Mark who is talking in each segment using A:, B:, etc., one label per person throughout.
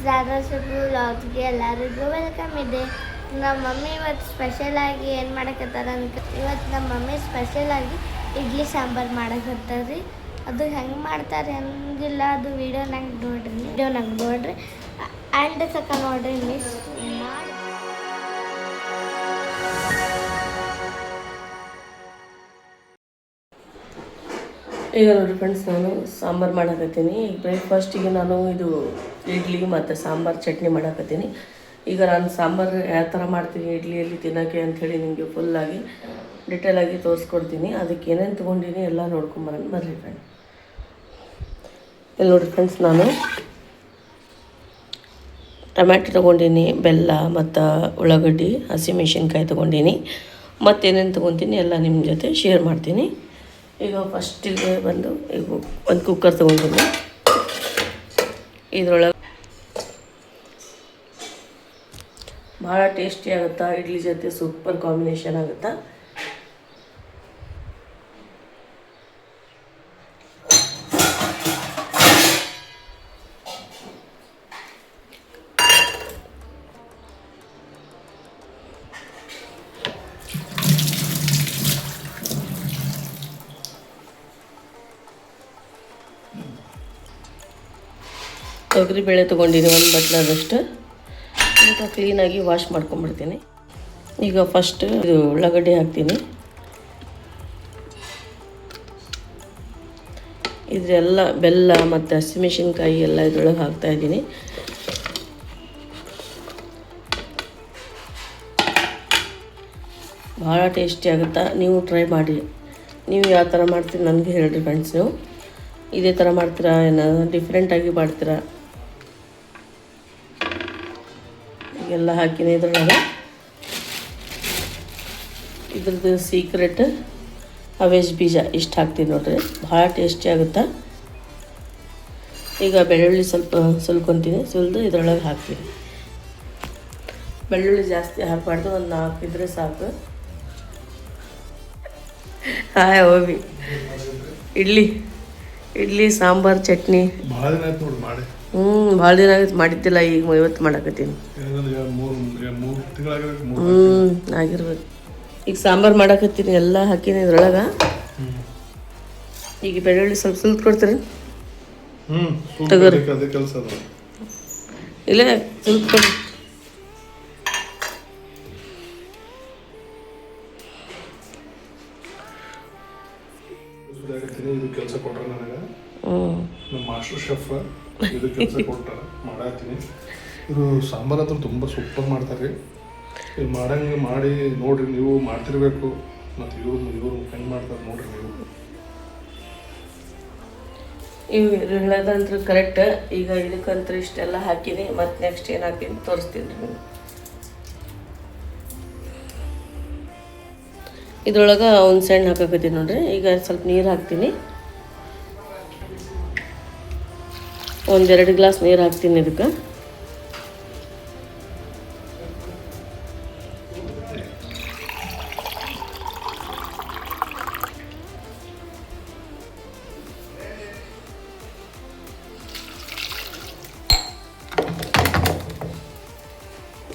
A: ದಾದಾಸುಗು ಲಾಗ್ಸ್ಗೆ ಎಲ್ಲರಿಗೂ ವೆಲ್ಕಮ್ ಇದೆ. ನಮ್ಮ ಮಮ್ಮಿ ಇವತ್ತು ಸ್ಪೆಷಲಾಗಿ ಏನು ಮಾಡಕತ್ತಾರ ಅಂತ, ಇವತ್ತು ನಮ್ಮ ಮಮ್ಮಿ ಸ್ಪೆಷಲಾಗಿ ಇಡ್ಲಿ ಸಾಂಬಾರು ಮಾಡಕತ್ತಾರ್ರಿ. ಅದು ಹೆಂಗೆ ಮಾಡ್ತಾರೆ ಹಂಗಿಲ್ಲ, ಅದು ವಿಡಿಯೋನಾಗ ನೋಡ್ರಿ ಆ್ಯಂಡ್ ತಕ ನೋಡ್ರಿ ಮಿಸ್ ಮಾಡಿ.
B: ಈಗ ನೋಡಿ ಫ್ರೆಂಡ್ಸ್, ನಾನು ಸಾಂಬಾರು ಮಾಡಕತ್ತೀನಿ. ಈಗ ಬ್ರೇಕ್ಫಾಸ್ಟಿಗೆ ನಾನು ಇದು ಇಡ್ಲಿ ಮತ್ತು ಸಾಂಬಾರು ಚಟ್ನಿ ಮಾಡಕತ್ತೀನಿ. ಈಗ ನಾನು ಸಾಂಬಾರು ಯಾವ ಥರ ಮಾಡ್ತೀನಿ ಇಡ್ಲಿಯಲ್ಲಿ ತಿನ್ನೋಕ್ಕೆ ಅಂಥೇಳಿ ನಿಮಗೆ ಫುಲ್ಲಾಗಿ ಡಿಟೇಲಾಗಿ ತೋರಿಸ್ಕೊಡ್ತೀನಿ. ಅದಕ್ಕೆ ಏನೇನು ತೊಗೊಂಡಿನಿ ಎಲ್ಲ ನೋಡ್ಕೊಂಬರೋಣ ಬರ್ರಿ ಫ್ರೆಂಡ್. ಇಲ್ಲಿ ನೋಡಿ ಫ್ರೆಂಡ್ಸ್, ನಾನು ಟೊಮ್ಯಾಟೊ ತೊಗೊಂಡಿನಿ, ಬೆಲ್ಲ ಮತ್ತು ಉಳ್ಳಾಗಡ್ಡಿ, ಹಸಿಮೆಣ್ಸಿನ್ಕಾಯಿ ತೊಗೊಂಡಿನಿ. ಮತ್ತೇನೇನು ತೊಗೊತೀನಿ ಎಲ್ಲ ನಿಮ್ಮ ಜೊತೆ ಶೇರ್ ಮಾಡ್ತೀನಿ. ಈಗ ಫಸ್ಟಿಗೆ ಬಂದು ಈಗ ಒಂದು ಕುಕ್ಕರ್ ತೊಗೊಂಡಿನಿ. ಇದ್ರೊಳಗೆ ಭಾಳ ಟೇಸ್ಟಿ ಆಗುತ್ತಾ, ಇಡ್ಲಿ ಜೊತೆ ಸೂಪರ್ ಕಾಂಬಿನೇಷನ್ ಆಗುತ್ತಾ. ತೊಗರಿಬೇಳೆ ತೊಗೊಂಡಿನಿ, ಒಂದು ಬಟ್ಲದಷ್ಟು. ಈಗ ಕ್ಲೀನಾಗಿ ವಾಶ್ ಮಾಡ್ಕೊಂಬಿಡ್ತೀನಿ. ಈಗ ಫಸ್ಟ್ ಇದು ಉಳ್ಳಾಗಡ್ಡಿ ಹಾಕ್ತೀನಿ. ಇದೆಲ್ಲ ಬೆಲ್ಲ ಮತ್ತು ಹಸಿಮೆಣ್ಸಿನ್ಕಾಯಿ ಎಲ್ಲ ಇದ್ರೊಳಗೆ ಹಾಕ್ತಾಯಿದ್ದೀನಿ. ಭಾಳ ಟೇಸ್ಟಿ ಆಗುತ್ತಾ, ನೀವು ಟ್ರೈ ಮಾಡಿ. ನೀವು ಯಾವ ಥರ ಮಾಡ್ತೀರಿ ನನಗೆ ಹೇಳಿರಿ ಫ್ರೆಂಡ್ಸ್. ನೀವು ಇದೇ ಥರ ಮಾಡ್ತೀರಾ, ಏನೋ ಡಿಫ್ರೆಂಟಾಗಿ ಮಾಡ್ತೀರಾ? ಎಲ್ಲ ಹಾಕಿನಿ ಇದ್ರೊಳಗೆ. ಇದ್ರದ್ದು ಸೀಕ್ರೆಟ್ ಅವೇಜ್ ಬೀಜ ಇಷ್ಟು ಹಾಕ್ತೀನಿ ನೋಡ್ರಿ, ಭಾಳ ಟೇಸ್ಟಿ ಆಗುತ್ತಾ. ಈಗ ಬೆಳ್ಳುಳ್ಳಿ ಸ್ವಲ್ಪ ಸುಲ್ಕೊತೀನಿ, ಸುಲಿದು ಇದ್ರೊಳಗೆ ಹಾಕ್ತೀನಿ. ಬೆಳ್ಳುಳ್ಳಿ ಜಾಸ್ತಿ ಹಾಕಬಾರ್ದು, ಒಂದು 4 ಇದ್ರೆ ಸಾಕು. ಹಾಯ್ ಹೋಗಿ ಇಡ್ಲಿ ಸಾಂಬಾರು ಚಟ್ನಿ
C: ಭಾಳ ದಿನ ಆಯ್ತು ನೋಡಿ ಮಾಡಿ.
B: ಭಾಳ ದಿನ ಆಗುತ್ತೆ ಮಾಡಿದ್ದಿಲ್ಲ, ಈಗ ಇವತ್ತು ಮಾಡಕತ್ತೀನಿ. ಆಗಿರ್ಬೇಕು. ಈಗ ಸಾಂಬಾರು ಮಾಡಕತ್ತೀನಿ, ಎಲ್ಲ ಹಾಕಿನಿ ಇದ್ರೊಳಗೆ. ಈಗ ಬೆಳ್ಳುಳ್ಳಿ ಸ್ವಲ್ಪ ಸುಲ್ದು ಕೊಡ್ತೀರಿ? ತಗೋರಿ, ಇಲ್ಲ ಸುಲ್ದು ಕೊಡಿ.
C: ಇದು ಕೆಲಸ ಕೊಟ್ರೆ ನನಗೆ ನಮ್ಮ ಮಾಸ್ಟರ್ ಶೆಫ್ ಇದು ಕೆಲಸ ಕೊಟ್ಟಾರ ಮಾಡತ್ತೀನಿ. ಇದು ಸಾಂಬಾರು ಅಂತೂ ತುಂಬ ಸೂಪರ್ ಮಾಡ್ತಾರೆ. ಇದು ಮಾಡಂಗೆ ಮಾಡಿ ನೋಡ್ರಿ, ನೀವು ಮಾಡ್ತಿರ್ಬೇಕು. ಮತ್ತು ಇವರು ಹೆಂಗೆ ಮಾಡ್ತಾರೆ ನೋಡ್ರಿ ನೀವು.
B: ಇವು ಹೇಳೋದಂದ್ರೆ ಕರೆಕ್ಟ್. ಈಗ ಇದಕ್ಕಂತೂ ಇಷ್ಟೆಲ್ಲ ಹಾಕಿನಿ, ಮತ್ತು ನೆಕ್ಸ್ಟ್ ಏನು ಹಾಕಿನಿ ತೋರಿಸ್ತೀನಿ ರೀ ನೀವು. ಇದ್ರೊಳಗೆ ಒಂದು ಸಣ್ಣ ಹಾಕಕತ್ತೀನಿ ನೋಡ್ರಿ. ಈಗ ಸ್ವಲ್ಪ ನೀರು ಹಾಕ್ತೀನಿ, 1-2 ಗ್ಲಾಸ್ ನೀರು ಹಾಕ್ತೀನಿ ಇದಕ್ಕೆ.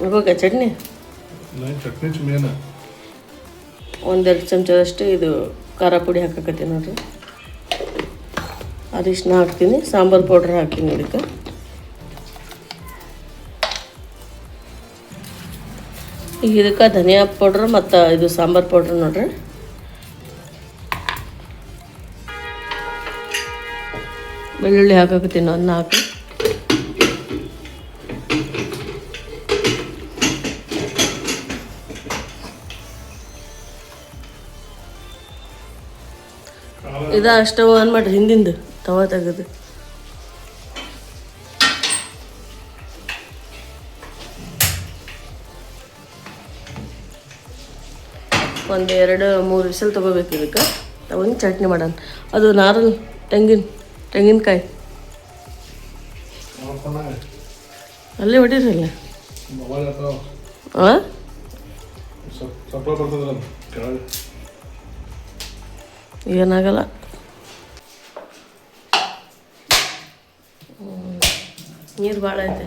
B: ಇವಾಗ ಚಟ್ನಿ
C: ಮೇನ
B: 1-2 ಚಮಚದಷ್ಟು ಇದು ಖಾರ ಪುಡಿ ಹಾಕಕತ್ತೀನಿ ನೋಡ್ರಿ. ಅರಿಶಿನ ಹಾಕ್ತೀನಿ, ಸಾಂಬಾರು ಪೌಡ್ರ್ ಹಾಕ್ತೀನಿ ಇದಕ್ಕೆ. ಈಗ ಇದಕ್ಕೆ ಧನಿಯಾ ಪೌಡ್ರ್ ಮತ್ತು ಇದು ಸಾಂಬಾರು ಪೌಡ್ರ್ ನೋಡ್ರಿ. ಬೆಳ್ಳುಳ್ಳಿ ಹಾಕಕತ್ತೀನಿ, ಒಂದು 4. ಇದು ಸ್ಟವ್ ಆನ್ ಮಾಡಿರಿ, ಹಿಂದಿಂದು ತವಾ ತೆಗೆದು. ಒಂದು 2-3 ವಿಸಲ್ ತೊಗೋಬೇಕು ಇದಕ್ಕೆ. ತಗೊಂಡು ಚಟ್ನಿ ಮಾಡೋಣ. ಅದು ನಾರಲ್ ತೆಂಗಿನಕಾಯಿ ಅಲ್ಲೇ ಹೊಡೀರಲ್ಲ. ಹಾಂ, ಏನಾಗಲ್ಲ. ನೀರು ಭಾಳ ಐತೆ.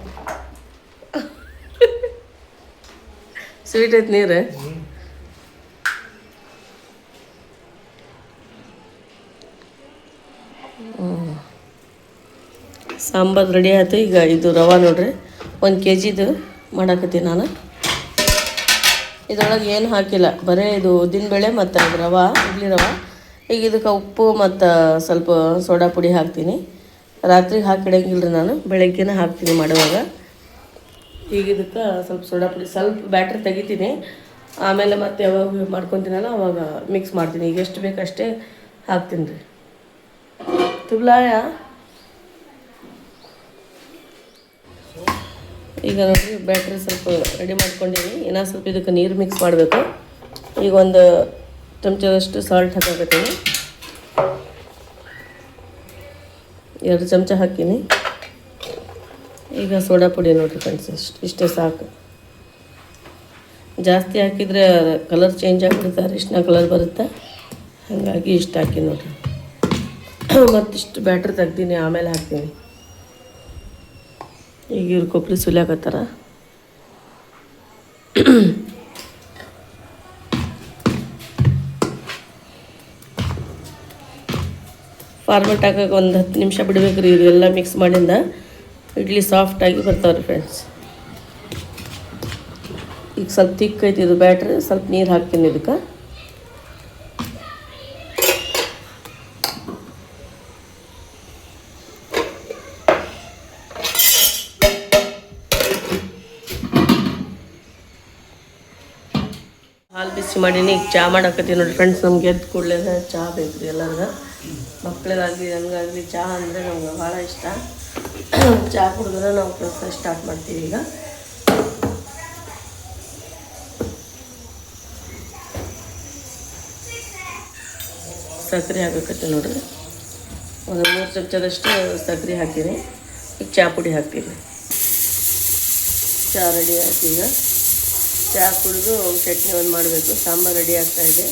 B: ಸ್ವೀಟ್ ಐತೆ ನೀರು. ಸಾಂಬಾರು ರೆಡಿ ಆಯ್ತು. ಈಗ ಇದು ರವೆ ನೋಡ್ರಿ, 1 kgದು ಮಾಡಾಕತ್ತೀನಿ ನಾನು. ಇದ್ರೊಳಗೆ ಏನು ಹಾಕಿಲ್ಲ, ಬರೀ ಇದು ಉದ್ದಿನಬೇಳೆ ಮತ್ತು ರವೆ, ಇಡ್ಲಿ ರವೆ. ಈಗ ಇದಕ್ಕೆ ಉಪ್ಪು ಮತ್ತು ಸ್ವಲ್ಪ ಸೋಡಾ ಪುಡಿ ಹಾಕ್ತೀನಿ. ರಾತ್ರಿಗೆ ಹಾಕಿಡಂಗಿಲ್ಲ ರೀ, ನಾನು ಬೆಳಗ್ಗೆನೇ ಹಾಕ್ತೀನಿ ಮಾಡುವಾಗ. ಈಗ ಇದಕ್ಕೆ ಸ್ವಲ್ಪ ಸೋಡಾ ಪುಡಿ, ಸ್ವಲ್ಪ ಬ್ಯಾಟ್ರಿ ತೆಗಿತೀನಿ, ಆಮೇಲೆ ಮತ್ತೆ ಯಾವಾಗ ಮಾಡ್ಕೊತೀನಲ್ಲ ಅವಾಗ ಮಿಕ್ಸ್ ಮಾಡ್ತೀನಿ. ಈಗ ಎಷ್ಟು ಬೇಕಷ್ಟೇ ಹಾಕ್ತೀನಿ ರೀ. ತುಬ್ಲಾಯ ಈಗ ನೋಡಿರಿ ಬ್ಯಾಟ್ರಿ ಸ್ವಲ್ಪ ರೆಡಿ ಮಾಡ್ಕೊಂಡಿನಿ. ಇನ್ನೂ ಸ್ವಲ್ಪ ಇದಕ್ಕೆ ನೀರು ಮಿಕ್ಸ್ ಮಾಡಬೇಕು. ಈಗ 1 ಚಮಚದಷ್ಟು ಸಾಲ್ಟ್ ಹಾಕಾಕತ್ತೀನಿ. 2 ಚಮಚ ಹಾಕೀನಿ. ಈಗ ಸೋಡಾ ಪುಡಿ ನೋಡಿರಿ ಫ್ರೆಂಡ್ಸ್, ಇಷ್ಟೇ ಸಾಕು. ಜಾಸ್ತಿ ಹಾಕಿದರೆ ಕಲರ್ ಚೇಂಜ್ ಆಗಿಬಿಡುತ್ತೆ, ಅರಿಶಿನ ಕಲರ್ ಬರುತ್ತೆ. ಹಾಗಾಗಿ ಇಷ್ಟು ಹಾಕಿ ನೋಡಿರಿ. ಮತ್ತಿಷ್ಟು ಬ್ಯಾಟ್ರಿ ತೆಗ್ದೀನಿ, ಆಮೇಲೆ ಹಾಕ್ತೀನಿ. ಈಗ ಇವ್ರು ಕೊಬ್ಬರಿ ಸುಲಿಯಾಕತ್ತಾರ. ಫಾರ್ಮೆಟ್ ಹಾಕಕ್ಕೆ 10 ನಿಮಿಷ ಬಿಡ್ಬೇಕು ರೀ. ಇದೆಲ್ಲ ಮಿಕ್ಸ್ ಮಾಡಿಂದ ಇಡ್ಲಿ ಸಾಫ್ಟಾಗಿ ಬರ್ತಾವ್ರಿ ಫ್ರೆಂಡ್ಸ್. ಈಗ ಸ್ವಲ್ಪ ತಿಕ್ ಐತಿ ಇದು ಬ್ಯಾಟ್ರಿ, ಸ್ವಲ್ಪ ನೀರು ಹಾಕ್ತೀನಿ ಇದಕ್ಕೆ. ಹಾಲು ಬಿಸಿ ಮಾಡೀನಿ. ಈಗ ಚಹಾ ಮಾಡಾಕತ್ತೀನಿ ನೋಡಿ ಫ್ರೆಂಡ್ಸ್. ನಮ್ಗೆ ಎದ್ದು ಕೂಡಲೇ ಚಹಾ ಬೇಕು ರೀ ಎಲ್ಲರಿಗೂ, ಮಕ್ಕಳಿಗಾಗಲಿ ನನಗಾಗಲಿ. ಚಹಾ ಅಂದರೆ ನಮ್ಗೆ ಭಾಳ ಇಷ್ಟ. ಚಹಾ ಕುಡಿದ್ರೆ ನಾವು ಕೆಲಸ ಸ್ಟಾರ್ಟ್ ಮಾಡ್ತೀವಿ. ಈಗ ಸಕ್ಕರೆ ಹಾಕಕತ್ತೀನಿ ನೋಡ್ರಿ. 3 ಚಮಚದಷ್ಟು ಸಕ್ಕರೆ ಹಾಕೀನಿ. ಈಗ ಚಹಾ ಪುಡಿ ಹಾಕ್ತೀನಿ. ಚಹಾ ರೆಡಿ ಆಯ್ತು. ಈಗ ಚಹಾ ಕುಡಿದು ಚಟ್ನಿ ಒಂದು ಮಾಡಬೇಕು. ಸಾಂಬಾರು ರೆಡಿ ಆಗ್ತಾಯಿದೆ.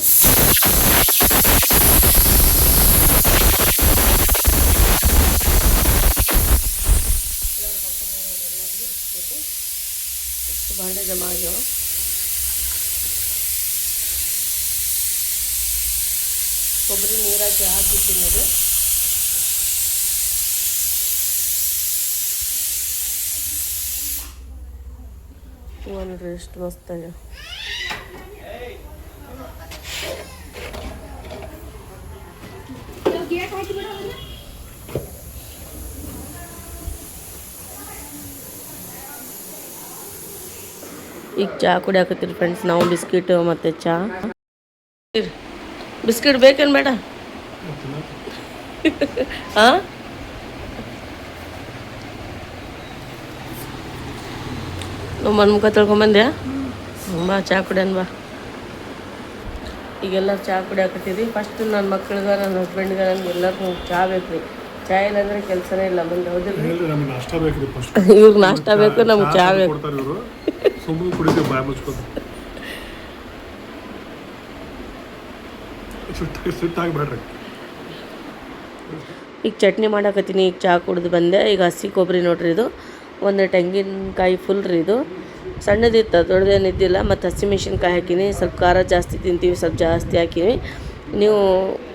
B: ಭಾಂಡೆ ಜಮಾ ಆಗ್ಯಾವ. ಕೊಬ್ಬರಿ ನೀರಾಕಿ ಹಾಕಿದ್ದೀನಿ. ಅದು ನೋಡ್ರಿ ಎಷ್ಟು ಮಸ್ತಾಗ. ಈಗ ಚಹಾ ಕುಡಿಯಾಕತ್ತೀರಿ ಫ್ರೆಂಡ್ಸ್. ನಾವು ಬಿಸ್ಕಿಟ್ ಮತ್ತು ಚಹಾ. ಬಿಸ್ಕಿಟ್ ಬೇಕೇನು ಬೇಡ? ಹಾಂ, ನಮ್ಮ ಮನೆ ಮುಖ ತೊಳ್ಕೊಂಬಂದ್ಯಾ? ಬಾ ಚಹಾ ಕುಡಿಯನ್ ಬಾ. ಈಗೆಲ್ಲ ಚಹಾ ಕುಡಿಯಾಕತ್ತೀರಿ. ಫಸ್ಟ್ ನನ್ನ ಮಕ್ಳಿಗೆ, ನನ್ನ ಹಸ್ಬೆಂಡ್ಗೆ, ನನಗೆ ಎಲ್ಲರಿಗೂ ಚಹಾ ಬೇಕು ರೀ. ಚಹಾ ಇಲ್ಲಾಂದ್ರೆ ಕೆಲಸನೇ ಇಲ್ಲ ಮುಂದೆ. ಹೌದಿಲ್ಲ? ಇವ್ರಿಗೆ ನಾಷ್ಟ ಬೇಕು, ನಮ್ಗೆ ಚಹಾ ಬೇಕು. ಈಗ ಚಟ್ನಿ ಮಾಡಾಕತ್ತೀನಿ. ಈಗ ಚಹಾ ಕುಡಿದು ಬಂದೆ. ಈಗ ಹಸಿ ಕೊಬ್ಬರಿ ನೋಡ್ರಿ, ಇದು 1 ತೆಂಗಿನಕಾಯಿ ಫುಲ್ ರೀ. ಇದು ಸಣ್ಣದಿತ್ತು, ದೊಡ್ಡದೇನಿದ್ದಿಲ್ಲ. ಮತ್ತು ಹಸಿಮೆಣ್ಸಿನ್ಕಾಯಿ ಹಾಕೀನಿ. ಸ್ವಲ್ಪ ಖಾರ ಜಾಸ್ತಿ ತಿಂತೀವಿ, ಸ್ವಲ್ಪ ಜಾಸ್ತಿ ಹಾಕೀನಿ. ನೀವು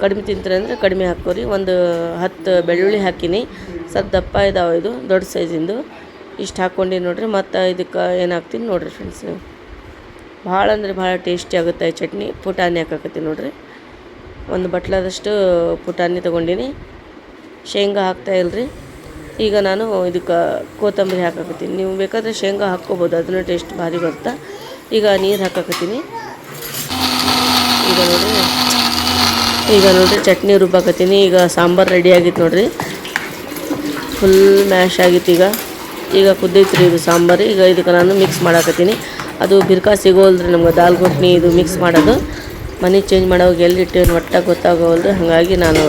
B: ಕಡಿಮೆ ತಿಂತೀರಿ ಅಂದರೆ ಕಡಿಮೆ ಹಾಕೋರಿ. 10 ಬೆಳ್ಳುಳ್ಳಿ ಹಾಕೀನಿ. ಸ್ವಲ್ಪ ದಪ್ಪ ಇದಾವೆ, ಇದು ದೊಡ್ಡ ಸೈಜಿಂದು. ಇಷ್ಟು ಹಾಕ್ಕೊಂಡು ನೋಡಿರಿ. ಮತ್ತು ಇದಕ್ಕೆ ಏನು ಹಾಕ್ತೀನಿ ನೋಡಿರಿ ಫ್ರೆಂಡ್ಸ್. ನೀವು ಭಾಳ ಅಂದರೆ ಭಾಳ ಟೇಸ್ಟಿ ಆಗುತ್ತೆ ಈ ಚಟ್ನಿ. ಪುಟಾಣಿ ಹಾಕಾಕತ್ತೀನಿ ನೋಡಿರಿ. 1 ಬಟ್ಲಾದಷ್ಟು ಪುಟಾಣಿ ತೊಗೊಂಡಿನಿ. ಶೇಂಗಾ ಹಾಕ್ತಾಯಿಲ್ರಿ. ಈಗ ನಾನು ಇದಕ್ಕೆ ಕೊತ್ತಂಬರಿ ಹಾಕಾಕತ್ತೀನಿ. ನೀವು ಬೇಕಾದರೆ ಶೇಂಗಾ ಹಾಕ್ಕೋಬೋದು, ಅದನ್ನು ಟೇಸ್ಟ್ ಭಾರಿ ಬರುತ್ತೆ. ಈಗ ನೀರು ಹಾಕಾಕತ್ತೀನಿ. ಈಗ ನೋಡಿರಿ ಚಟ್ನಿ ರುಬ್ಬಾಕತ್ತೀನಿ. ಈಗ ಸಾಂಬಾರು ರೆಡಿ ಆಗಿತ್ತು ನೋಡಿರಿ, ಫುಲ್ ಮ್ಯಾಶ್ ಆಗಿತ್ತು. ಈಗ ಕುದ್ದೈತ್ರಿ ಇದು ಸಾಂಬಾರು. ಈಗ ಇದಕ್ಕೆ ನಾನು ಮಿಕ್ಸ್ ಮಾಡಾಕತ್ತೀನಿ. ಅದು ಬಿರ್ಕಾ ಸಿಗೋಲ್ರಿ ನಮ್ಗೆ ದಾಲ್ ಘೋಟ್ನಿ ಇದು ಮಿಕ್ಸ್ ಮಾಡೋದು. ಮನೆ ಚೇಂಜ್ ಮಾಡೋವಾಗ ಎಲ್ಲಿಟ್ಟೇನು ಒಟ್ಟಾಗಿ ಗೊತ್ತಾಗೋಲ್ರಿ. ಹಾಗಾಗಿ ನಾನು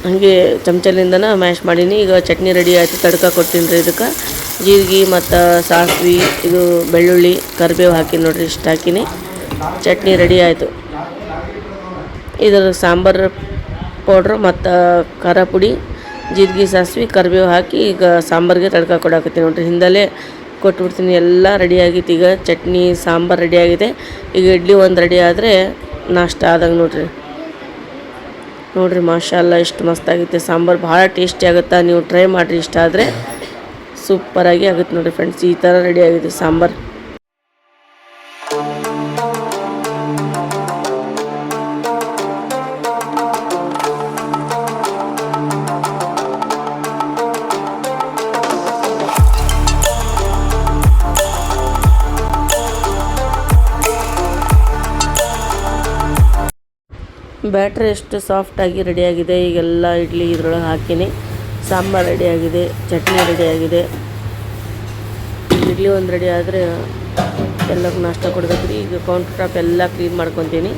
B: ಹಾಗೆ ಚಮಚಲಿಂದನೇ ಮ್ಯಾಶ್ ಮಾಡೀನಿ. ಈಗ ಚಟ್ನಿ ರೆಡಿ ಆಯಿತು. ತಡ್ಕ ಕೊಡ್ತೀನಿ ರೀ. ಇದಕ್ಕೆ ಜೀರಿಗೆ ಮತ್ತು ಸಾಸಿವೆ, ಇದು ಬೆಳ್ಳುಳ್ಳಿ, ಕರಿಬೇವು ಹಾಕಿ ನೋಡಿರಿ. ಇಷ್ಟು ಹಾಕಿನಿ. ಚಟ್ನಿ ರೆಡಿ ಆಯಿತು. ಇದರ ಸಾಂಬಾರು ಪೌಡ್ರು ಮತ್ತು ಖಾರ ಪುಡಿ ಜೀರಿಗೆ ಸಾಸಿವೆ ಕರಿಬೇವು ಹಾಕಿ ಈಗ ಸಾಂಬಾರಿಗೆ ತಡ್ಕ ಕೊಡಾಕತ್ತೀನಿ ನೋಡ್ರಿ. ಹಿಂದಲೇ ಕೊಟ್ಬಿಡ್ತೀನಿ. ಎಲ್ಲ ರೆಡಿ ಆಗೈತಿ. ಈಗ ಚಟ್ನಿ ಸಾಂಬಾರು ರೆಡಿ ಆಗಿದೆ. ಈಗ ಇಡ್ಲಿ ಒಂದು ರೆಡಿ ಆದರೆ ನಾಷ್ಟ ಆದಂಗೆ ನೋಡ್ರಿ ಮಾಷಾಲ್ಲ ಎಷ್ಟು ಮಸ್ತಾಗೈತೆ. ಸಾಂಬಾರು ಭಾಳ ಟೇಸ್ಟಿ ಆಗುತ್ತೆ. ನೀವು ಟ್ರೈ ಮಾಡಿರಿ. ಇಷ್ಟ ಆದರೆ ಸೂಪರಾಗಿ ಆಗುತ್ತೆ ನೋಡಿರಿ ಫ್ರೆಂಡ್ಸ್. ಈ ಥರ ರೆಡಿ ಆಗಿದೆ ಸಾಂಬಾರು. ಬ್ಯಾಟ್ರಿ ಎಷ್ಟು ಸಾಫ್ಟಾಗಿ ರೆಡಿಯಾಗಿದೆ. ಈಗೆಲ್ಲ ಇಡ್ಲಿ ಇದ್ರೊಳಗೆ ಹಾಕಿನಿ. ಸಾಂಬಾರು ರೆಡಿಯಾಗಿದೆ, ಚಟ್ನಿ ರೆಡಿಯಾಗಿದೆ. ಇಡ್ಲಿ ಒಂದು ರೆಡಿ ಆದರೆ ಎಲ್ಲರಿಗೂ ನಾಷ್ಟ ಕೊಡ್ಬೇಕು ರೀ. ಈಗ ಕೌಂಟರ್ ಟಾಪ್ ಎಲ್ಲ ಕ್ಲೀನ್ ಮಾಡ್ಕೊತೀನಿ.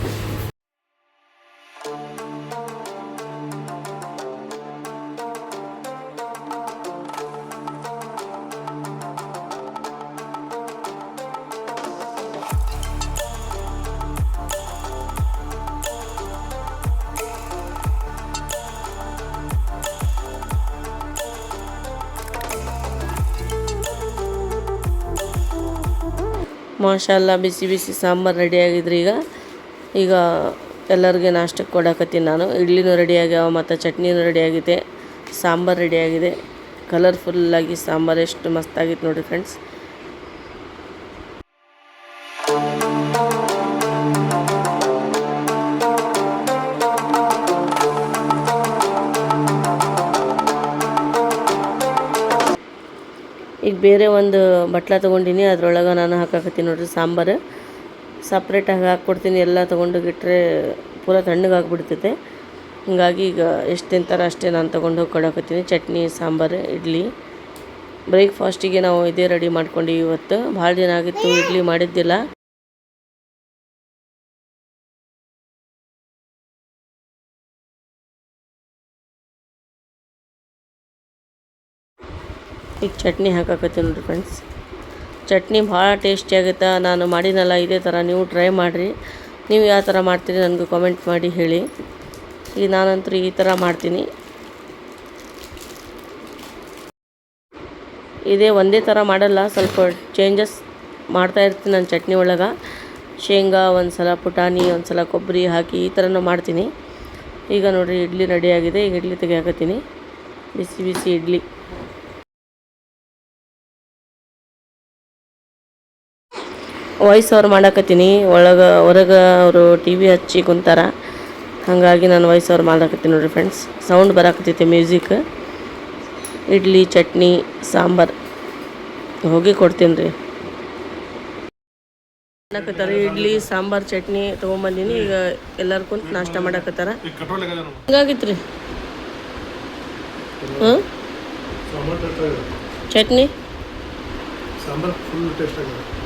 B: ಮಾಷಾಲ್ಲ ಬಿಸಿ ಬಿಸಿ ಸಾಂಬಾರು ರೆಡಿಯಾಗಿದ್ರಿ. ಈಗ ಎಲ್ಲರಿಗೆ ನಾಷ್ಟಕ್ಕೆ ಕೊಡಾಕತ್ತೀನಿ ನಾನು. ಇಡ್ಲಿನೂ ರೆಡಿಯಾಗ್ಯಾವ ಮತ್ತು ಚಟ್ನಿನೂ ರೆಡಿಯಾಗಿದೆ, ಸಾಂಬಾರು ರೆಡಿಯಾಗಿದೆ. ಕಲರ್ಫುಲ್ಲಾಗಿ ಸಾಂಬಾರು ಎಷ್ಟು ಮಸ್ತಾಗಿತ್ತು ನೋಡಿರಿ ಫ್ರೆಂಡ್ಸ್. ಈಗ ಬೇರೆ ಒಂದು ಬಟ್ಲ ತೊಗೊಂಡಿನಿ. ಅದ್ರೊಳಗೆ ನಾನು ಹಾಕಾಕತ್ತೀನಿ ನೋಡಿರಿ ಸಾಂಬಾರು. ಸಪ್ರೇಟಾಗಿ ಹಾಕ್ಕೊಡ್ತೀನಿ. ಎಲ್ಲ ತೊಗೊಂಡೋಗಿಟ್ರೆ ಪೂರ ತಣ್ಣಗಾಗ್ಬಿಡ್ತೈತೆ. ಹೀಗಾಗಿ ಈಗ ಎಷ್ಟು ತಿಂತಾರೆ ಅಷ್ಟೇ ನಾನು ತೊಗೊಂಡು ಹೋಗಿ ಕೊಡಾಕತ್ತೀನಿ. ಚಟ್ನಿ ಸಾಂಬಾರು ಇಡ್ಲಿ ಬ್ರೇಕ್ಫಾಸ್ಟಿಗೆ ನಾವು ಇದೇ ರೆಡಿ ಮಾಡ್ಕೊಂಡೀವಿ ಇವತ್ತು. ಭಾಳ ದಿನ ಆಗಿತ್ತು ಇಡ್ಲಿ ಮಾಡಿದ್ದಿಲ್ಲ. ಈಗ ಚಟ್ನಿ ಹಾಕಾಕತ್ತೀನಿ ನೋಡಿರಿ ಫ್ರೆಂಡ್ಸ್. ಚಟ್ನಿ ಭಾಳ ಟೇಸ್ಟಿ ಆಗುತ್ತೆ. ನಾನು ಮಾಡಿನಲ್ಲ ಇದೇ ಥರ ನೀವು ಟ್ರೈ ಮಾಡಿರಿ. ನೀವು ಯಾವ ಥರ ಮಾಡ್ತೀರಿ ನನಗೂ ಕಾಮೆಂಟ್ ಮಾಡಿ ಹೇಳಿ. ಈಗ ನಾನಂತೂ ಈ ಥರ ಮಾಡ್ತೀನಿ. ಇದೇ ಒಂದೇ ಥರ ಮಾಡಲ್ಲ, ಸ್ವಲ್ಪ ಚೇಂಜಸ್ ಮಾಡ್ತಾಯಿರ್ತೀನಿ ನಾನು ಚಟ್ನಿ ಒಳಗೆ. ಶೇಂಗಾ, ಒಂದು ಸಲ ಪುಟಾಣಿ, ಒಂದು ಸಲ ಕೊಬ್ಬರಿ ಹಾಕಿ ಈ ಥರನೂ ಮಾಡ್ತೀನಿ. ಈಗ ನೋಡಿರಿ ಇಡ್ಲಿ ರೆಡಿಯಾಗಿದೆ. ಈಗ ಇಡ್ಲಿ ತೆಗಿಯಾಕತ್ತೀನಿ. ಬಿಸಿ ಬಿಸಿ ಇಡ್ಲಿ. ವಾಯ್ಸ್ ಓವರ್ ಮಾಡಾಕತ್ತೀನಿ. ಹೊರಗೆ ಅವರು ಟಿ ವಿ ಹಚ್ಚಿ ಕುಂತಾರ. ಹಾಗಾಗಿ ನಾನು ವಾಯ್ಸ್ ಓವರ್ ಮಾಡಾಕತ್ತೀನಿ ನೋಡಿರಿ ಫ್ರೆಂಡ್ಸ್. ಸೌಂಡ್ ಬರಾಕತ್ತೈತೆ ಮ್ಯೂಸಿಕ್. ಇಡ್ಲಿ ಚಟ್ನಿ ಸಾಂಬಾರು ಹೋಗಿ ಕೊಡ್ತೀನಿ ರೀ. ಮಾಡಾಕತ್ತಾರ ಇಡ್ಲಿ ಸಾಂಬಾರು ಚಟ್ನಿ ತೊಗೊಂಬಂದಿನಿ. ಈಗ ಎಲ್ಲರೂ ಕುಂತು ನಾಷ್ಟ ಮಾಡಾಕತ್ತಾರ. ಹಿಂಗಾಗಿತ್ತು ರೀ. ಚಟ್ನಿ
C: ಸಾಂಬಾರು ಫುಲ್ ಟೇಸ್ಟ್ ಆಗಿದೆ.